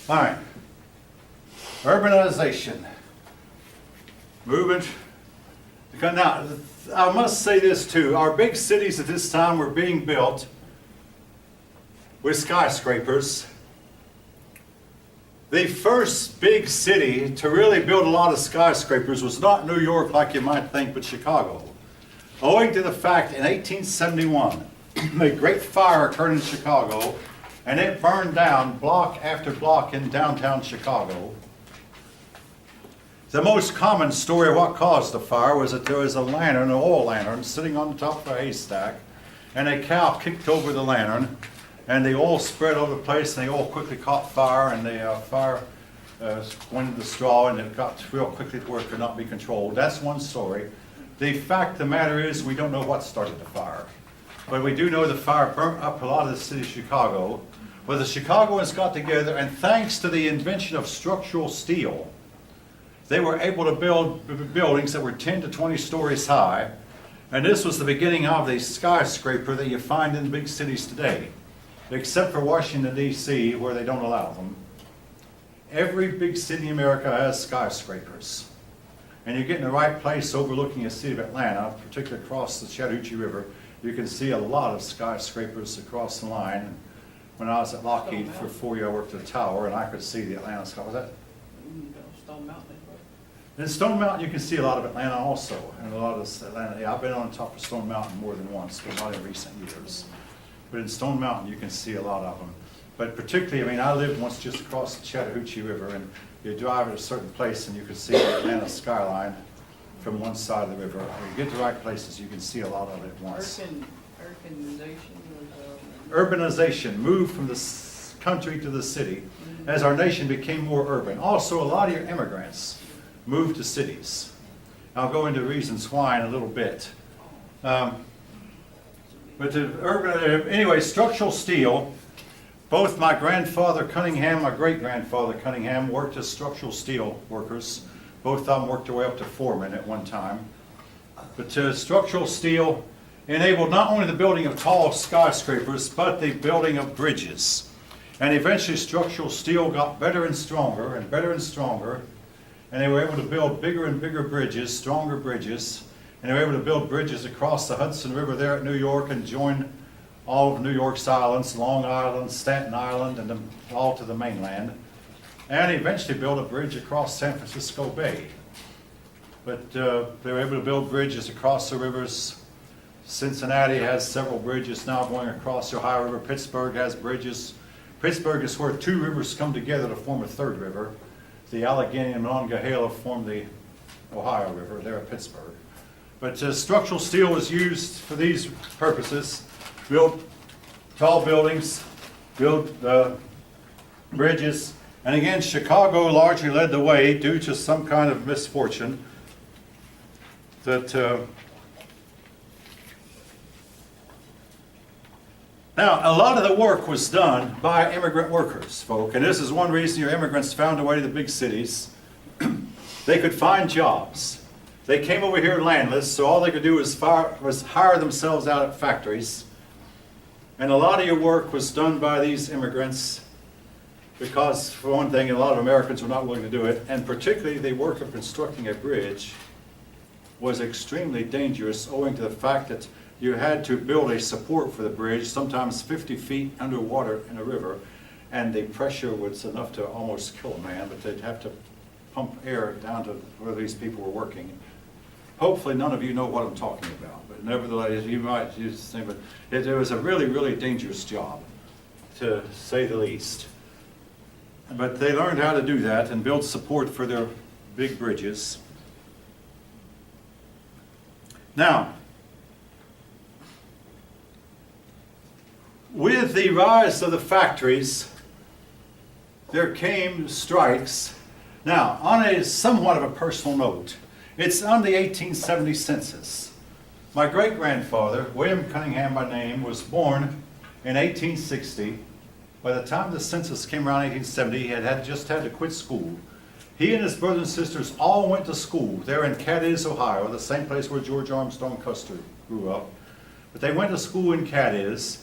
All right. Urbanization. Movement. Now, I must say this too. Our big cities at this time were being built with skyscrapers. The first big city to really build a lot of skyscrapers was not New York like you might think, but Chicago. Owing to the fact in 1871, a great fire occurred in Chicago, and it burned down block after block in downtown Chicago. The most common story of what caused the fire was that there was a lantern, an oil lantern, sitting on the top of a haystack, and a cow kicked over the lantern, and the oil spread over the place, and the oil quickly caught fire, and the fire went into the straw, and it got real quickly to where it could not be controlled. That's one story. The fact of the matter is we don't know what started the fire. But we do know the fire burnt up a lot of the city of Chicago. But the Chicagoans got together, and thanks to the invention of structural steel, they were able to build buildings that were 10 to 20 stories high. And this was the beginning of the skyscraper that you find in big cities today, except for Washington, D.C., where they don't allow them. Every big city in America has skyscrapers. And you get in the right place overlooking the city of Atlanta, particularly across the Chattahoochee River, you can see a lot of skyscrapers across the line. When I was at Lockheed for 4 years, I worked at a tower, and I could see the Atlanta sky. Was that? Stone Mountain. In Stone Mountain, you can see a lot of Atlanta also, and a lot of Atlanta. Yeah, I've been on top of Stone Mountain more than once, but not in recent years. But in Stone Mountain, you can see a lot of them. But particularly, I mean, I lived once just across the Chattahoochee River, and you drive at a certain place, and you can see the Atlanta skyline from one side of the river. When you get to the right places, you can see a lot of it at once. Urbanization moved from the country to the city as our nation became more urban. Also, a lot of your immigrants moved to cities. I'll go into reasons why in a little bit. Anyway, structural steel, both my grandfather Cunningham, my great-grandfather Cunningham worked as structural steel workers. Both of them worked their way up to foreman at one time. But structural steel enabled not only the building of tall skyscrapers, but the building of bridges. And eventually structural steel got better and stronger and better and stronger, and they were able to build bigger and bigger bridges, stronger bridges, and they were able to build bridges across the Hudson River there at New York and join all of New York's islands, Long Island, Staten Island, and all to the mainland, and eventually built a bridge across San Francisco Bay. But they were able to build bridges across the rivers. Cincinnati has several bridges now going across the Ohio River. Pittsburgh has bridges. Pittsburgh is where two rivers come together to form a third river. The Allegheny and Monongahela form the Ohio River there at Pittsburgh. But structural steel was used for these purposes. Build tall buildings, build bridges. And again, Chicago largely led the way due to some kind of misfortune that now, a lot of the work was done by immigrant workers, folk, and this is one reason your immigrants found their way to the big cities. They could find jobs. They came over here landless, so all they could do was hire themselves out at factories. And a lot of your work was done by these immigrants because, for one thing, a lot of Americans were not willing to do it, and particularly the work of constructing a bridge was extremely dangerous owing to the fact that you had to build a support for the bridge, sometimes 50 feet underwater in a river, and the pressure was enough to almost kill a man, but they'd have to pump air down to where these people were working. Hopefully none of you know what I'm talking about, but nevertheless, you might use the same, but it was a really, really dangerous job, to say the least. But they learned how to do that and build support for their big bridges. Now, with the rise of the factories, there came strikes. Now, on a somewhat of a personal note, it's on the 1870 census. My great-grandfather, William Cunningham by name, was born in 1860. By the time the census came around 1870, he had just had to quit school. He and his brothers and sisters all went to school there in Cadiz, Ohio, the same place where George Armstrong Custer grew up. But they went to school in Cadiz.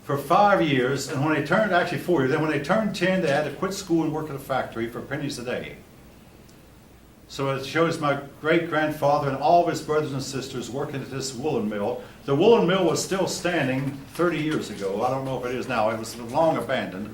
for 5 years, and when they turned, actually 4 years, then when they turned 10, they had to quit school and work at a factory for pennies a day. So it shows my great-grandfather and all of his brothers and sisters working at this woolen mill. The woolen mill was still standing 30 years ago. I don't know if it is now. It was long abandoned.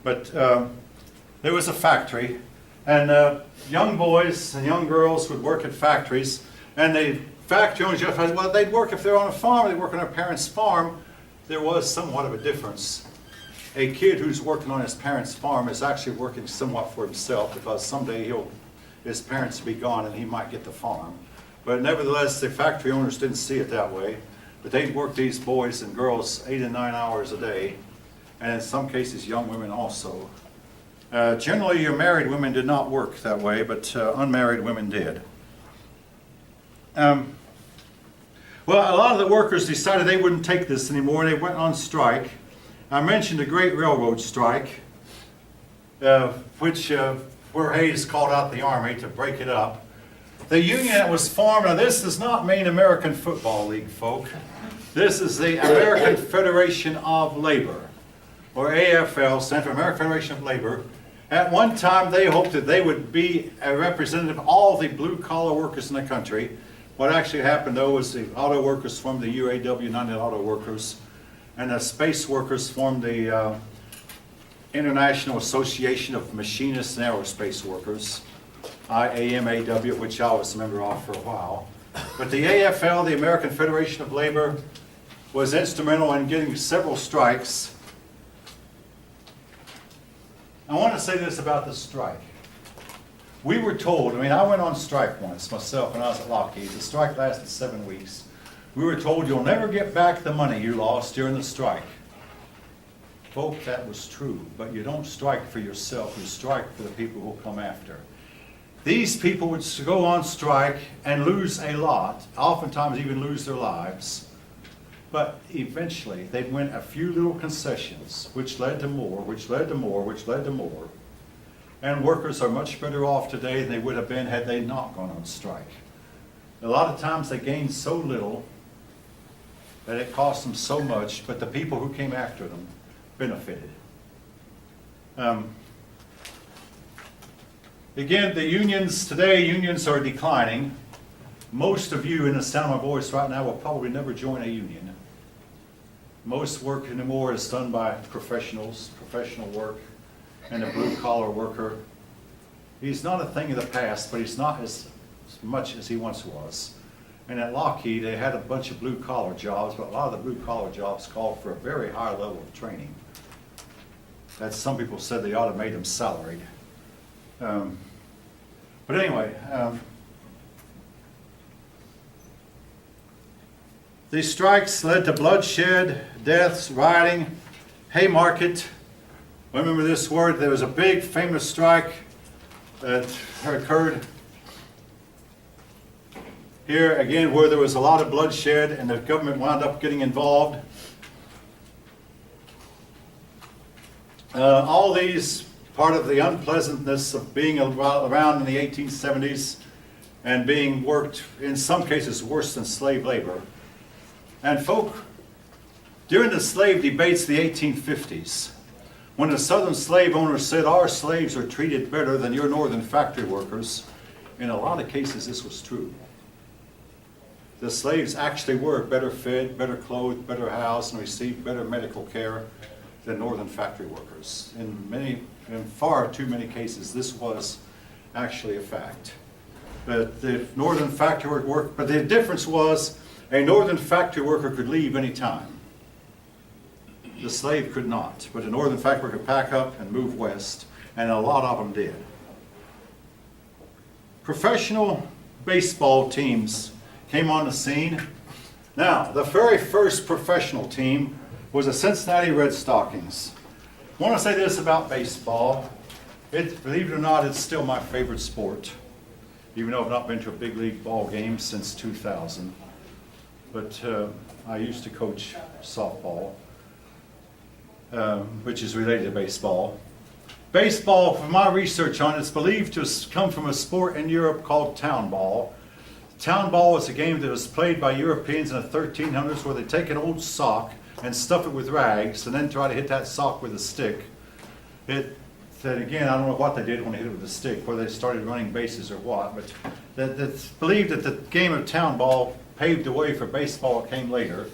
But there was a factory, and young boys and young girls would work at factories, and the factory owners justified, well, they'd work if they're on a farm, they'd work on their parents' farm. There was somewhat of a difference. A kid who's working on his parents' farm is actually working somewhat for himself, because someday his parents will be gone and he might get the farm. But nevertheless, the factory owners didn't see it that way. But they'd work these boys and girls 8 and 9 hours a day, and in some cases young women also. Generally, your married women did not work that way, but unmarried women did. Well, a lot of the workers decided they wouldn't take this anymore, and they went on strike. I mentioned the Great Railroad Strike, where Hayes called out the Army to break it up. The union that was formed, now this does not mean American Football League, folk. This is the American Federation of Labor, or AFL, stands for American Federation of Labor. At one time, they hoped that they would be a representative of all the blue-collar workers in the country. What actually happened, though, was the auto workers formed the UAW, United Auto Workers, and the space workers formed the International Association of Machinists and Aerospace Workers, IAMAW, which I was a member of for a while. But the AFL, the American Federation of Labor, was instrumental in getting several strikes. I want to say this about the strike. We were told, I went on strike once myself when I was at Lockheed. The strike lasted 7 weeks. We were told you'll never get back the money you lost during the strike. Folks, that was true, but you don't strike for yourself, you strike for the people who come after. These people would go on strike and lose a lot, oftentimes even lose their lives, but eventually they'd win a few little concessions, which led to more, which led to more, which led to more. And workers are much better off today than they would have been had they not gone on strike. A lot of times they gained so little that it cost them so much, but the people who came after them benefited. Again, the unions today, unions are declining. Most of you in the sound of my voice right now will probably never join a union. Most work anymore is done by professionals, professional work, and the blue-collar worker. He's not a thing of the past, but he's not as much as he once was. And at Lockheed, they had a bunch of blue-collar jobs, but a lot of the blue-collar jobs called for a very high level of training. That some people said they ought to make them salaried. But anyway, these strikes led to bloodshed, deaths, rioting, Haymarket. Remember this word? There was a big famous strike that occurred here again where there was a lot of bloodshed and the government wound up getting involved. All these part of the unpleasantness of being around in the 1870s and being worked, in some cases, worse than slave labor. And folk, during the slave debates of the 1850s, when the southern slave owners said, our slaves are treated better than your northern factory workers, in a lot of cases this was true. The slaves actually were better fed, better clothed, better housed, and received better medical care than northern factory workers. In far too many cases, this was actually a fact. But the northern factory worker, but the difference was a northern factory worker could leave any time. The slave could not, but a northern factory worker could pack up and move west, and a lot of them did. Professional baseball teams came on the scene. Now, the very first professional team was the Cincinnati Red Stockings. I want to say this about baseball. Believe it or not, it's still my favorite sport, even though I've not been to a big league ball game since 2000. But I used to coach softball, which is related to baseball. Baseball, from my research on it, is believed to come from a sport in Europe called town ball. Town ball is a game that was played by Europeans in the 1300s where they take an old sock, and stuff it with rags and then try to hit that sock with a stick. Then again, I don't know what they did when they hit it with a stick, whether they started running bases or what, but it's believed that the game of town ball paved the way for baseball. It came later.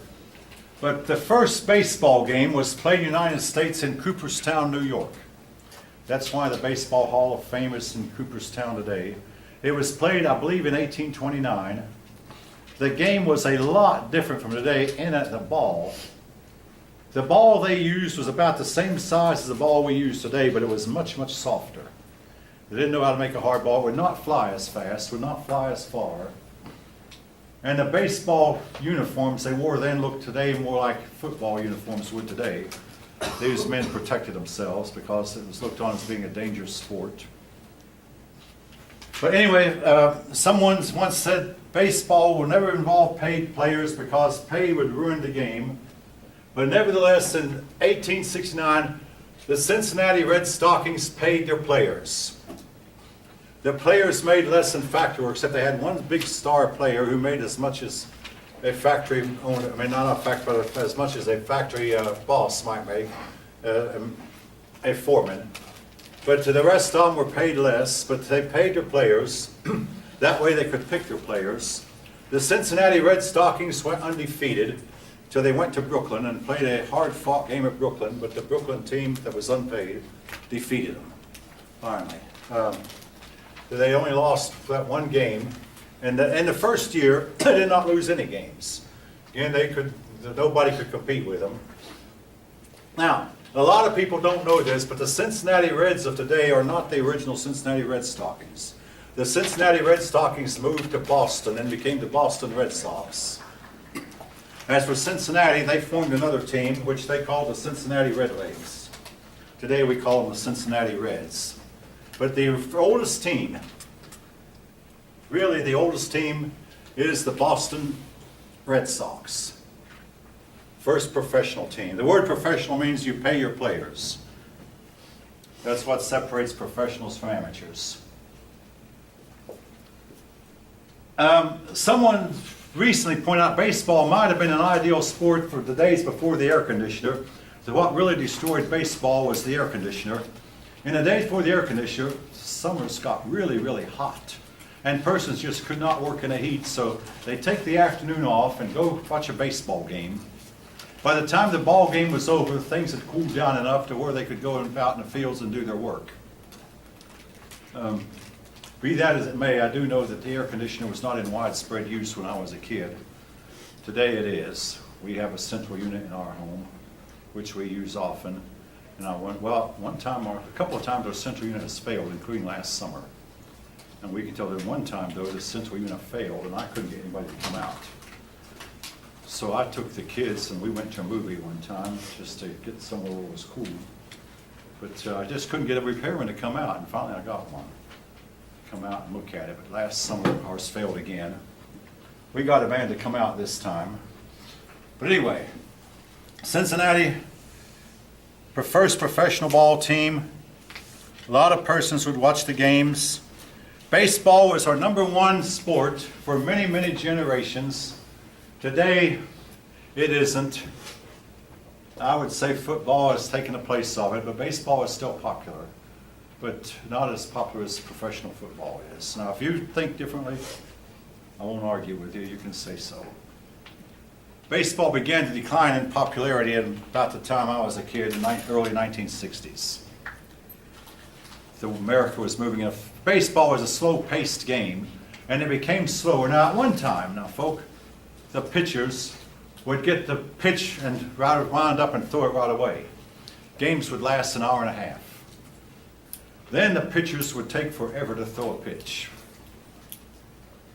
But the first baseball game was played in the United States in Cooperstown, New York. That's why the Baseball Hall of Fame is in Cooperstown today. It was played, I believe, in 1829. The game was a lot different from today in that the ball they used was about the same size as the ball we use today, but it was much, much softer. They didn't know how to make a hard ball. It would not fly as fast, would not fly as far. And the baseball uniforms they wore then looked today more like football uniforms would today. These men protected themselves because it was looked on as being a dangerous sport. But anyway, someone once said baseball will never involve paid players because pay would ruin the game. But nevertheless, in 1869, the Cincinnati Red Stockings paid their players. The players made less than factory work, except they had one big star player who made as much as a factory owner, I mean, not a factory, but as much as a factory boss might make, a foreman. But the rest of them were paid less, but they paid their players. That way they could pick their players. The Cincinnati Red Stockings went undefeated till they went to Brooklyn and played a hard-fought game at Brooklyn, but the Brooklyn team that was unpaid defeated them, finally. They only lost that one game, and in the first year, they did not lose any games. Again, nobody could compete with them. Now, a lot of people don't know this, but the Cincinnati Reds of today are not the original Cincinnati Red Stockings. The Cincinnati Red Stockings moved to Boston and became the Boston Red Sox. As for Cincinnati, they formed another team, which they called the Cincinnati Redlegs. Today we call them the Cincinnati Reds. But the oldest team, really the oldest team, is the Boston Red Sox. First professional team. The word professional means you pay your players. That's what separates professionals from amateurs. Someone recently pointed out baseball might have been an ideal sport for the days before the air conditioner. So what really destroyed baseball was the air conditioner. In the days before the air conditioner, summers got really, really hot. And persons just could not work in the heat, so they take the afternoon off and go watch a baseball game. By the time the ball game was over, things had cooled down enough to where they could go out in the fields and do their work. Be that as it may, I do know that the air conditioner was not in widespread use when I was a kid. Today it is. We have a central unit in our home, which we use often. And one time or a couple of times our central unit has failed, including last summer. And we can tell that one time, though, the central unit failed and I couldn't get anybody to come out. So I took the kids and we went to a movie one time just to get somewhere where it was cool. But I just couldn't get a repairman to come out, and finally I got one. Come out and look at it, but last summer ours failed again. We got a man to come out this time. But anyway, Cincinnati, first professional ball team. A lot of persons would watch the games. Baseball was our #1 sport for many, many generations. Today, it isn't. I would say football has taken the place of it, but baseball is still popular, but not as popular as professional football is. Now, if you think differently, I won't argue with you. You can say so. Baseball began to decline in popularity at about the time I was a kid, in the early 1960s. America was moving in. Baseball was a slow-paced game, and it became slower. Now, at one time, folk, the pitchers would get the pitch and wind up and throw it right away. Games would last an hour and a half. Then the pitchers would take forever to throw a pitch.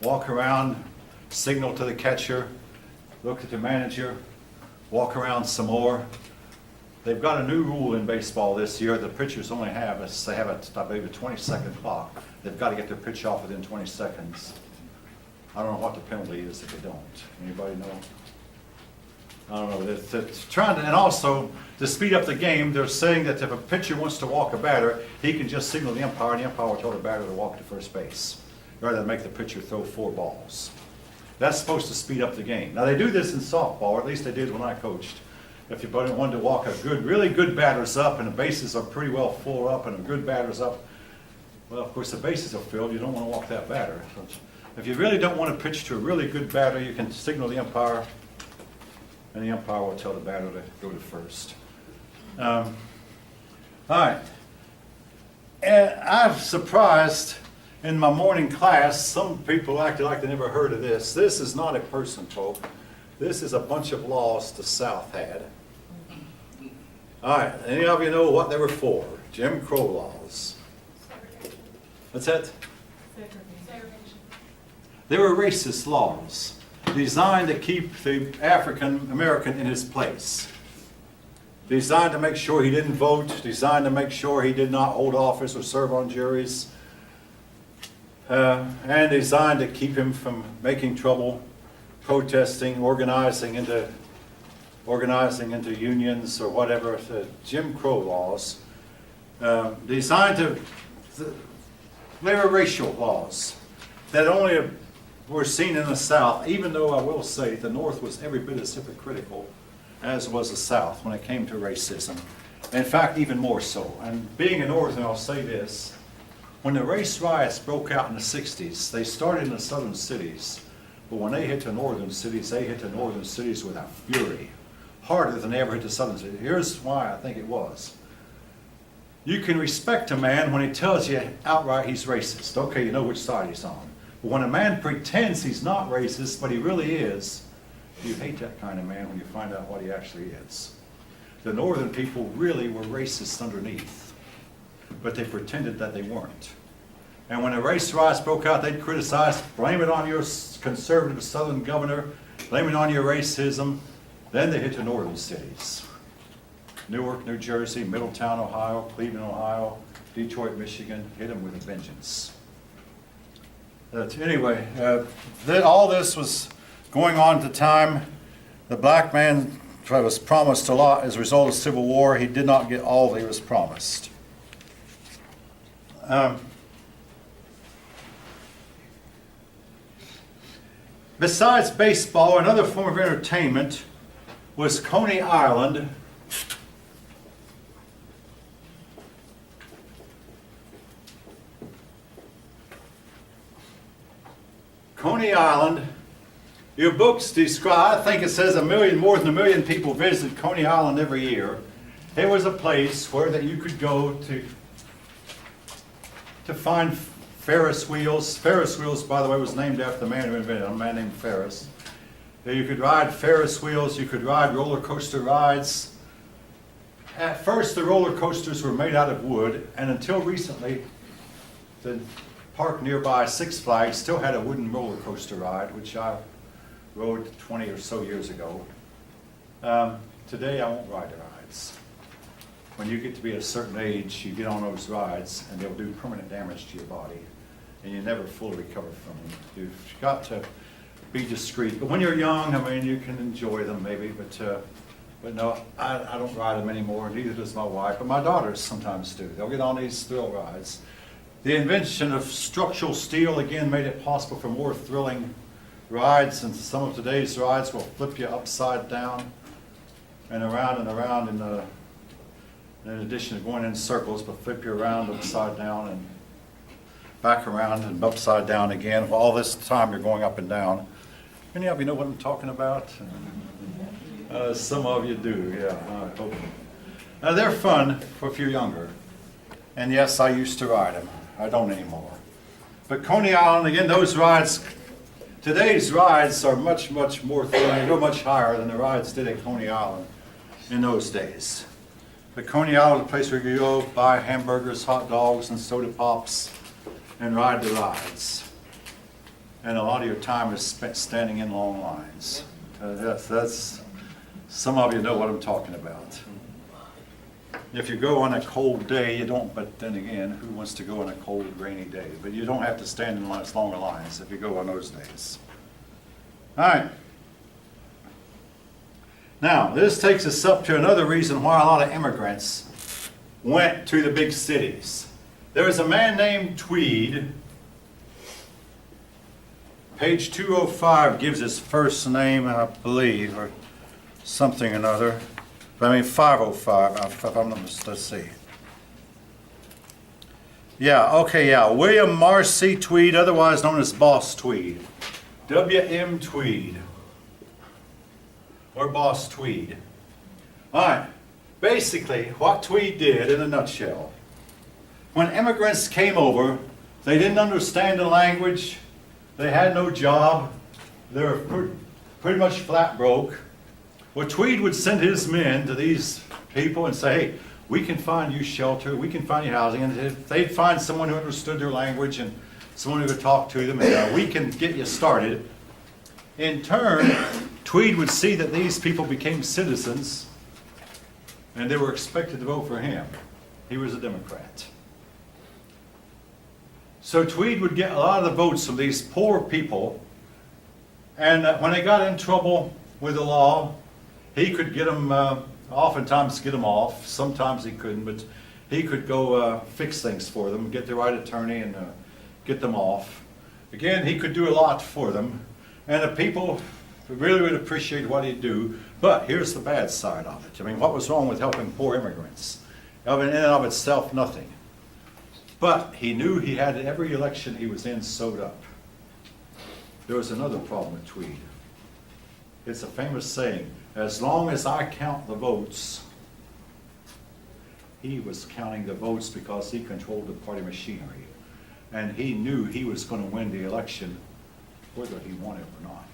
Walk around, signal to the catcher, look at the manager, walk around some more. They've got a new rule in baseball this year. The pitchers only have, they have I believe, a 20-second clock. They've got to get their pitch off within 20 seconds. I don't know what the penalty is if they don't. Anybody know? I don't know. They're trying to, and also to speed up the game, they're saying that if a pitcher wants to walk a batter, he can just signal the umpire, and the umpire will tell the batter to walk to first base, rather than make the pitcher throw 4 balls. That's supposed to speed up the game. Now they do this in softball, or at least they did when I coached. If you wanted to walk a good, really good batters up, and the bases are pretty well full up, and a good batters up, well, of course, the bases are filled, you don't want to walk that batter. So if you really don't want to pitch to a really good batter, you can signal the umpire, and the umpire will tell the batter to go to first. All right. And I'm surprised in my morning class, some people acted like they never heard of this. This is not a person, folks. This is a bunch of laws the South had. All right, any of you know what they were for? Jim Crow laws. What's that? They were racist laws designed to keep the African American in his place. Designed to make sure he didn't vote, designed to make sure he did not hold office or serve on juries, and designed to keep him from making trouble, protesting, organizing into unions or whatever. The Jim Crow laws, designed to, they were racial laws that only were seen in the South, even though I will say the North was every bit as hypocritical as was the South when it came to racism. In fact, even more so. And being a Northerner, I'll say this. When the race riots broke out in the 60s, they started in the southern cities. But when they hit the northern cities, they hit the northern cities with a fury. Harder than they ever hit the southern cities. Here's why I think it was. You can respect a man when he tells you outright he's racist. Okay, you know which side he's on. But when a man pretends he's not racist, but he really is, you hate that kind of man when you find out what he actually is. The northern people really were racist underneath, but they pretended that they weren't. And when the race riots broke out, they'd criticize, blame it on your conservative southern governor, blame it on your racism. Then they hit the northern cities. Newark, New Jersey, Middletown, Ohio, Cleveland, Ohio, Detroit, Michigan, hit them with a vengeance. Anyway, all this was going on at the time. The black man was promised a lot as a result of the Civil War. He did not get all that he was promised. Besides baseball, another form of entertainment was Coney Island. Coney Island, your books describe, I think it says more than 1 million people visit Coney Island every year. It was a place where that you could go to find Ferris wheels. Ferris wheels, by the way, was named after the man who invented it, a man named Ferris. You could ride Ferris wheels, you could ride roller coaster rides. At first, the roller coasters were made out of wood, and until recently, the park nearby, Six Flags, still had a wooden roller coaster ride, which I rode 20 or so years ago. Today, I won't ride the rides. When you get to be a certain age, you get on those rides, and they'll do permanent damage to your body, and you never fully recover from them. You've got to be discreet. But when you're young, I mean, you can enjoy them maybe, but no, I don't ride them anymore, neither does my wife, but my daughters sometimes do. They'll get on these thrill rides. The invention of structural steel, again, made it possible for more thrilling rides, and some of today's rides will flip you upside down and around, in addition to going in circles, but flip you around upside down and back around and upside down again. All this time you're going up and down. Any of you know what I'm talking about? Some of you do, yeah, I hope. They're fun if you're younger. And yes, I used to ride them. I don't anymore. But Coney Island, again, those rides, today's rides are much, much more thrilling. They go much higher than the rides did at Coney Island in those days. But Coney Island is a place where you go buy hamburgers, hot dogs, and soda pops and ride the rides. And a lot of your time is spent standing in long lines. That's some of you know what I'm talking about. If you go on a cold day, you don't, but then again, who wants to go on a cold, rainy day? But you don't have to stand in longer lines if you go on those days. All right. Now, this takes us up to another reason why a lot of immigrants went to the big cities. There was a man named Tweed. Page 205 gives his first name, I believe, or something or another. I mean 505, if I'm not mistaken. Let's see. Yeah, okay, yeah. William Marcy Tweed, otherwise known as Boss Tweed. W.M. Tweed. Or Boss Tweed. All right. Basically, what Tweed did in a nutshell, when immigrants came over, they didn't understand the language, they had no job, they were pretty much flat broke. Well, Tweed would send his men to these people and say, hey, we can find you shelter, we can find you housing, and if they'd find someone who understood their language and someone who could talk to them, and we can get you started. In turn, Tweed would see that these people became citizens, and they were expected to vote for him. He was a Democrat. So Tweed would get a lot of the votes from these poor people, and when they got in trouble with the law, he could get them, oftentimes get them off. Sometimes he couldn't, but he could go fix things for them, get the right attorney and get them off. Again, he could do a lot for them, and the people really would appreciate what he'd do. But here's the bad side of it. I mean, what was wrong with helping poor immigrants? In and of itself, nothing. But he knew he had every election he was in sewed up. There was another problem with Tweed. It's a famous saying, as long as I count the votes, he was counting the votes because he controlled the party machinery. And he knew he was going to win the election whether he won it or not.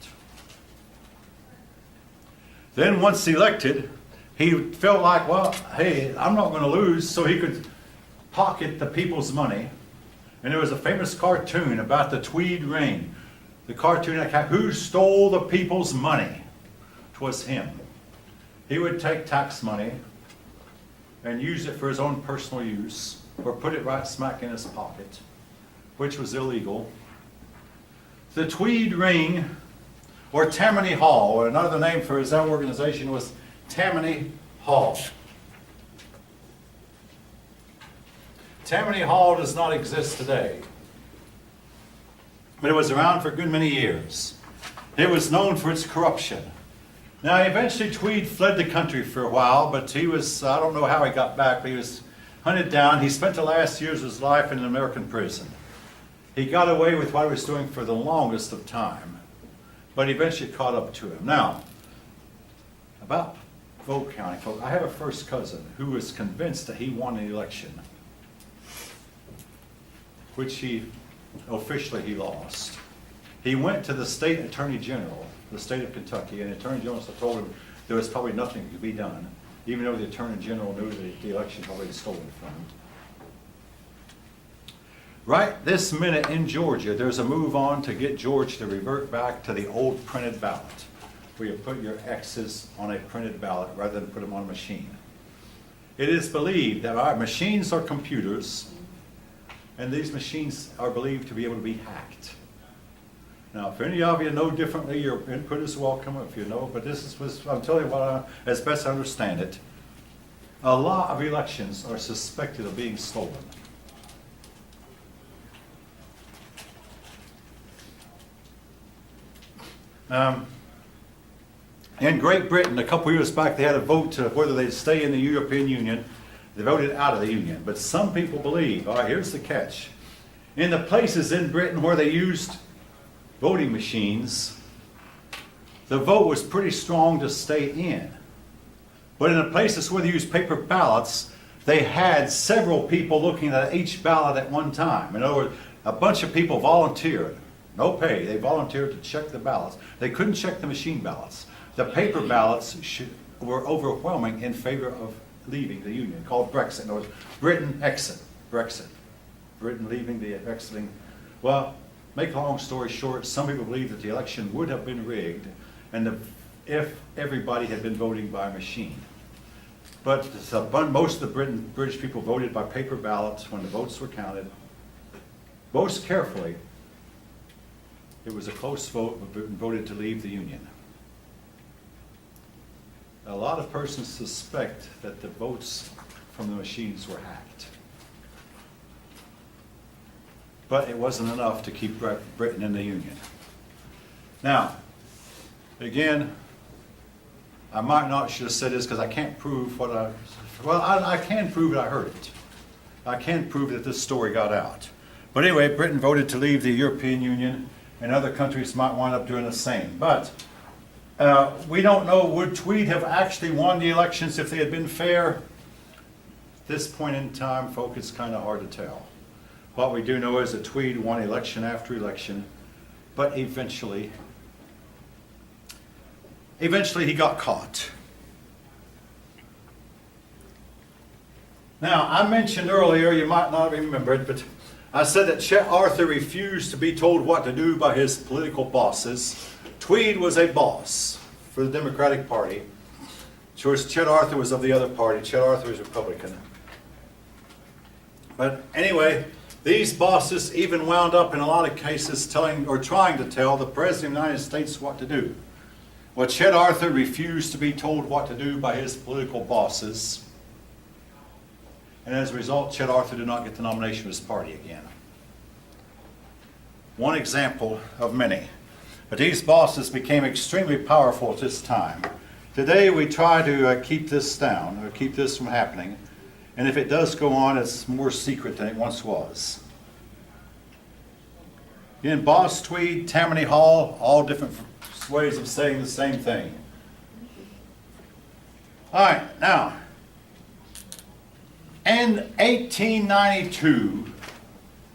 Then once elected, he felt like, well, hey, I'm not going to lose, so he could pocket the people's money. And there was a famous cartoon about the Tweed ring. The cartoon, who stole the people's money? 'Twas him. He would take tax money and use it for his own personal use, or put it right smack in his pocket, which was illegal. The Tweed ring, or Tammany Hall, or another name for his own organization was Tammany Hall. Tammany Hall does not exist today, but it was around for a good many years. It was known for its corruption. Now, eventually Tweed fled the country for a while, but he was, I don't know how he got back, but he was hunted down. He spent the last years of his life in an American prison. He got away with what he was doing for the longest of time, but eventually caught up to him. Now, about vote counting, folks, I have a first cousin who was convinced that he won the election, which he lost. He went to the state attorney general, the state of Kentucky, and the attorney general told him there was probably nothing to be done, even though the attorney general knew that the election probably was stolen from him. Right this minute in Georgia, there's a move on to get Georgia to revert back to the old printed ballot, where you put your X's on a printed ballot rather than put them on a machine. It is believed that our machines are computers, and these machines are believed to be able to be hacked. Now, if any of you know differently, your input is welcome if you know, but this is, I'm telling you what, as best I understand it, a lot of elections are suspected of being stolen. In Great Britain, a couple years back, they had a vote to whether they'd stay in the European Union. They voted out of the Union. But some people believe, all right, here's the catch. In the places in Britain where they used voting machines, the vote was pretty strong to stay in. But in the places where they used paper ballots, they had several people looking at each ballot at one time. In other words, a bunch of people volunteered. No pay. They volunteered to check the ballots. They couldn't check the machine ballots. The paper ballots were overwhelming in favor of leaving the Union, called Brexit. In other words, Britain exit. Brexit. Britain leaving, the exiting. Well, make a long story short, some people believe that the election would have been rigged and if everybody had been voting by machine. But most of the British people voted by paper ballots when the votes were counted. Most carefully, it was a close vote, but Britain voted to leave the Union. A lot of persons suspect that the votes from the machines were hacked. But it wasn't enough to keep Britain in the Union. Now, again, I might not should have said this because I can't prove what I can prove that I heard it. I can prove that this story got out. But anyway, Britain voted to leave the European Union, and other countries might wind up doing the same. But we don't know, would Tweed have actually won the elections if they had been fair? At this point in time, folks, it's kind of hard to tell. What we do know is that Tweed won election after election, but eventually he got caught. Now, I mentioned earlier, you might not remember it, but I said that Chet Arthur refused to be told what to do by his political bosses. Tweed was a boss for the Democratic Party. Of course, Chet Arthur was of the other party. Chet Arthur was Republican. But anyway, these bosses even wound up in a lot of cases telling or trying to tell the President of the United States what to do. Well, Chet Arthur refused to be told what to do by his political bosses. And as a result, Chet Arthur did not get the nomination of his party again. One example of many. But these bosses became extremely powerful at this time. Today we try to keep this down, or keep this from happening. And if it does go on, it's more secret than it once was. In Boss Tweed, Tammany Hall, all different ways of saying the same thing. All right, now, in 1892,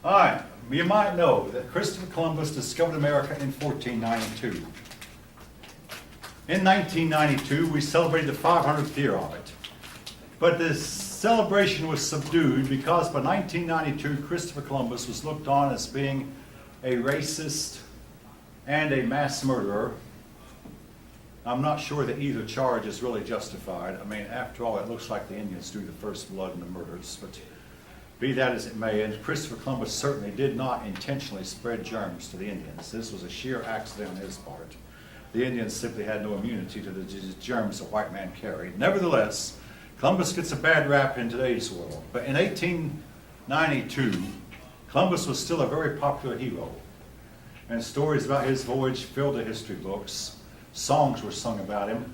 all right, you might know that Christopher Columbus discovered America in 1492. In 1992, we celebrated the 500th year of it. But this celebration was subdued because by 1992, Christopher Columbus was looked on as being a racist and a mass murderer. I'm not sure that either charge is really justified. I mean, after all, it looks like the Indians drew the first blood in the murders. But be that as it may, and Christopher Columbus certainly did not intentionally spread germs to the Indians. This was a sheer accident on his part. The Indians simply had no immunity to the germs the white man carried. Nevertheless, Columbus gets a bad rap in today's world. But in 1892, Columbus was still a very popular hero. And stories about his voyage filled the history books. Songs were sung about him.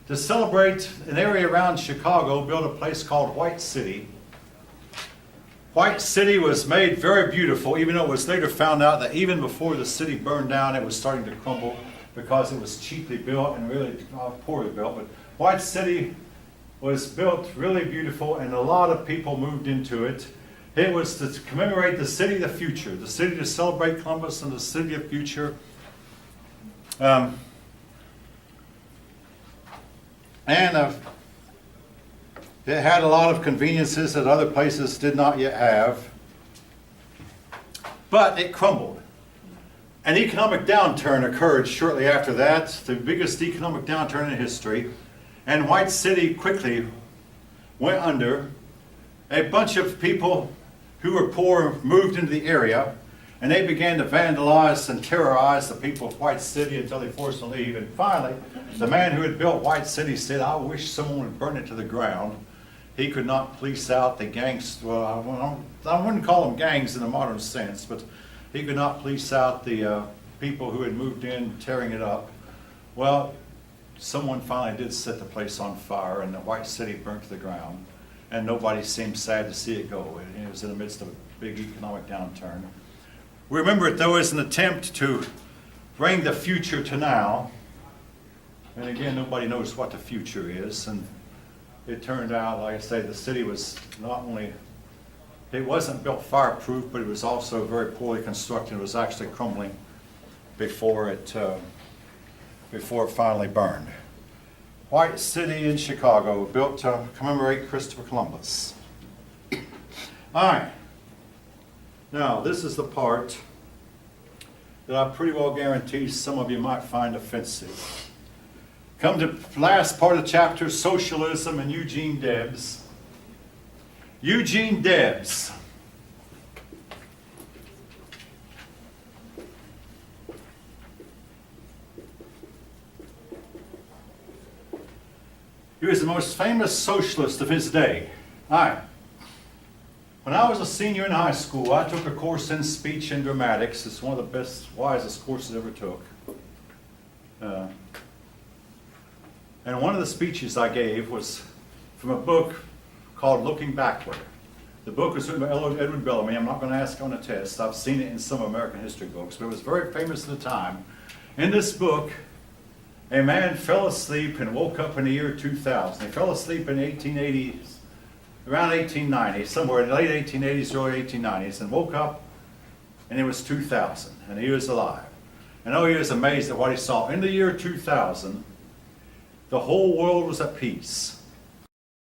To celebrate, an area around Chicago built a place called White City. White City was made very beautiful, even though it was later found out that even before the city burned down, it was starting to crumble because it was cheaply built and really poorly built. But White City was built really beautiful, and a lot of people moved into it. It was to commemorate the city of the future, the city to celebrate Columbus and the city of the future. It had a lot of conveniences that other places did not yet have. But it crumbled. An economic downturn occurred shortly after that, the biggest economic downturn in history. And White City quickly went under. A bunch of people who were poor moved into the area, and they began to vandalize and terrorize the people of White City until they forced them to leave. And finally, the man who had built White City said, "I wish someone would burn it to the ground." He could not police out the gangs. Well, I wouldn't call them gangs in the modern sense, but he could not police out the people who had moved in, tearing it up. Well, someone finally did set the place on fire, and the White City burnt to the ground. And nobody seemed sad to see it go. It was in the midst of a big economic downturn. We remember it, though, as an attempt to bring the future to now. And again, nobody knows what the future is. And it turned out, like I say, the city was not only, it wasn't built fireproof, but it was also very poorly constructed. It was actually crumbling before it finally burned. White City in Chicago, built to commemorate Christopher Columbus. All right. Now, this is the part that I pretty well guarantee some of you might find offensive. Come to the last part of the chapter, socialism and Eugene Debs. Eugene Debs. He was the most famous socialist of his day. All right. When I was a senior in high school, I took a course in speech and dramatics. It's one of the best, wisest courses I ever took. And one of the speeches I gave was from a book called Looking Backward. The book was written by Edward Bellamy. I'm not going to ask on a test. I've seen it in some American history books, but it was very famous at the time. In this book, a man fell asleep and woke up in the year 2000. He fell asleep in 1880s, around 1890, somewhere in the late 1880s, early 1890s, and woke up, and it was 2000, and he was alive. And oh, he was amazed at what he saw. In the year 2000, the whole world was at peace.